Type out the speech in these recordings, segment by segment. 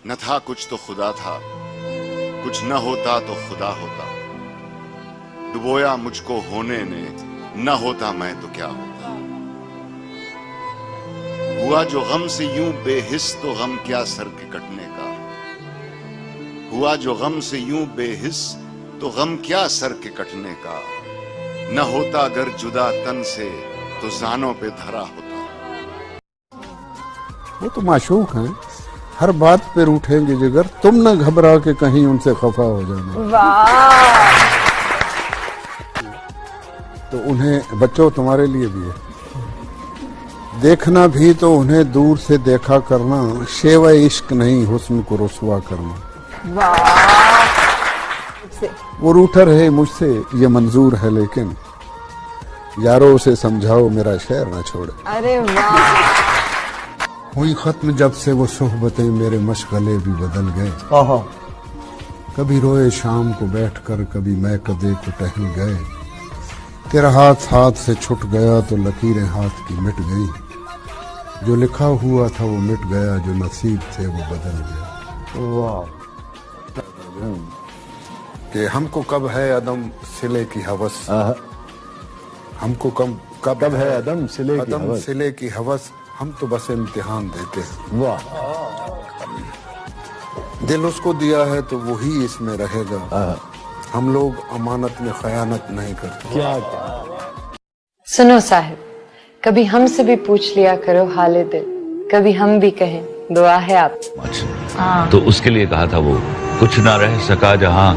न था कुछ तो खुदा था, कुछ न होता तो खुदा होता। डुबोया मुझको होने ने, न होता मैं तो क्या होता। हुआ जो गम से यूं बेहिस तो गम क्या सर के कटने का। हुआ जो गम से यूं बेहिस तो गम क्या सर के कटने का। न होता अगर जुदा तन से तो जानों पे धरा होता। वो तो माशूक हैं, हर बात पे रूठेंगे जिगर, तुम न घबरा के कहीं उनसे खफा हो जाना। वाह। तो उन्हें बच्चों तुम्हारे लिए भी है, देखना भी तो उन्हें दूर से देखा करना, शेवा इश्क नहीं हुस्न को रुसवा करना। वाह। वो रूठा रहे मुझसे ये मंजूर है, लेकिन यारों से समझाओ मेरा शहर न छोड़े। अरे वाह। हुई खत्म जब से वो सोहबतें, मेरे मशगले भी बदल गए। कभी रोए शाम को बैठकर, कभी मैं कदे को टहल गए। तेरा हाथ हाथ से छूट गया तो लकीरें हाथ की मिट गई। जो लिखा हुआ था वो मिट गया, जो नसीब थे वो बदल गया। वाह। कि हमको कब है अदम सिले की हवस, हमको कब है अदम सिले की हवस, हम तो बस इम्तिहान देते हैं। वाह। दिल उसको दिया है तो वही इसमें रहेगा। हम लोग अमानत में खयानत नहीं करते। क्या सुनो साहिब, कभी हमसे भी पूछ लिया करो हाले दिल, कभी हम भी कहें दुआ है आप। तो उसके लिए कहा था वो, कुछ ना रह सका जहां,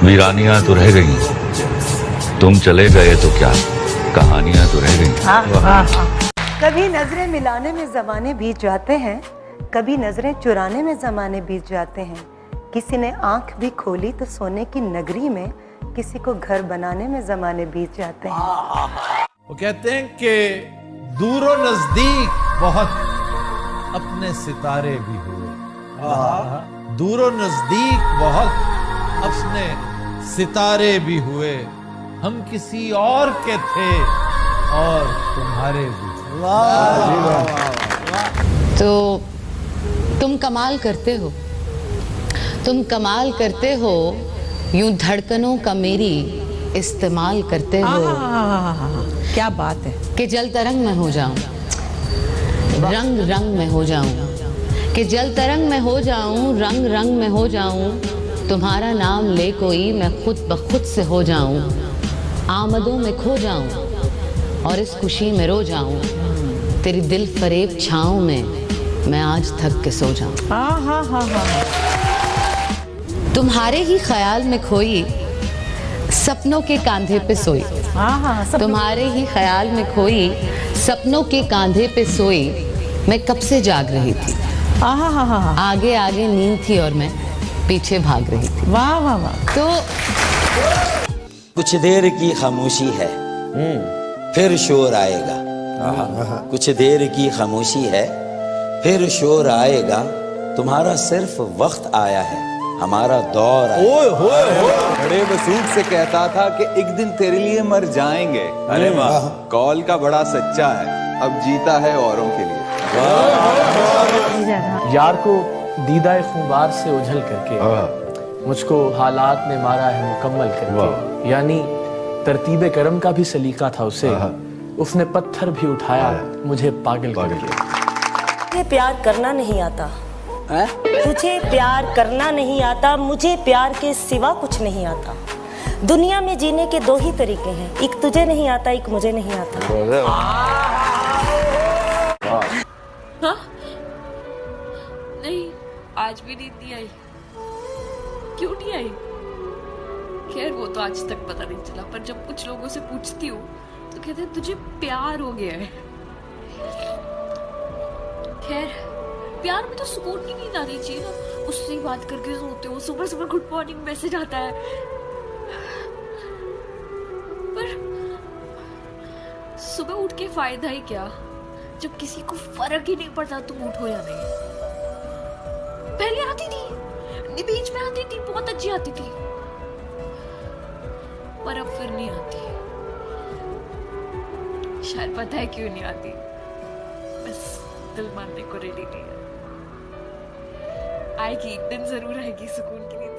वीरानियां तो रह गई। तुम चले गए तो क्या, कहानियां तो रह गई। कभी नजरें मिलाने में जमाने बीत जाते हैं, कभी नजरें चुराने में जमाने बीत जाते हैं। किसी ने आंख भी खोली तो सोने की नगरी में, किसी को घर बनाने में जमाने बीत जाते हैं। वो कहते हैं कि दूरों नजदीक बहुत अपने सितारे भी हुए। दूरों नजदीक बहुत अपने सितारे भी हुए। हम किसी और के थे और तुम्हारे भी। तो तुम कमाल करते हो, तुम कमाल करते हो, यूं धड़कनों का मेरी इस्तेमाल करते हो। क्या बात है। कि जल तरंग में हो जाऊं, रंग रंग में हो जाऊं, कि जल तरंग में हो जाऊं, रंग रंग में हो जाऊं। तुम्हारा नाम ले कोई मैं खुद ब खुद से हो जाऊं, आमदों में खो जाऊं और इस खुशी में रो जाऊं। तेरी दिल फरेब छाँव में मैं आज थक के सो जाऊं। तुम्हारे ही ख्याल में खोई, सपनों के कांधे पे सोई। तुम्हारे ही ख्याल में खोई, सपनों के कांधे पे सोई। मैं कब से जाग रही थी, आगे आगे नींद थी और मैं पीछे भाग रही थी। वाह वाह वाह। तो कुछ देर की खामोशी है, फिर शोर आएगा। कुछ देर की खामोशी है, फिर शोर आएगा। तुम्हारा सिर्फ वक्त आया है, हमारा दौर आएगा। बड़े वसूख से कहता था कि एक दिन तेरे लिए मर जाएंगे। अरे वाह, कॉल का बड़ा सच्चा है, अब जीता है औरों के लिए। यार को दीदाए खुमार से उझल करके, मुझको हालात ने मारा है मुकम्मल करके। यानी तरतीबे करम का भी सलीका था उसे, उसने पत्थर भी उठाया मुझे पागल करके। तुझे प्यार करना नहीं आता, तुझे प्यार करना नहीं आता, मुझे प्यार के सिवा कुछ नहीं आता। दुनिया में जीने के दो ही तरीके हैं, एक तुझे नहीं आता, एक मुझे नहीं आता। हाँ? नहीं, आज भी नींद नहीं आई। क्यों नहीं आई? खैर वो तो आज तक पता नहीं चला, पर जब कुछ लोगों से पूछती हूँ तो कहते हैं तुझे प्यार हो गया है। खैर प्यार में तो सुकून की नींद आनी चाहिए ना। उससे ही बात करके सोते हो, सुबह सुबह गुड मॉर्निंग मैसेज आता है। पर सुबह उठ के फायदा ही क्या, जब किसी को फर्क ही नहीं पड़ता तुम उठो या नहीं। पहले आती थी, बीच में आती थी, बहुत अच्छी आती थी, पर अब फिर नहीं आती। शायद पता है क्यों नहीं आती, बस दिल मानने को रेडी नहीं है। आएगी, एक दिन जरूर आएगी सुकून की नींद।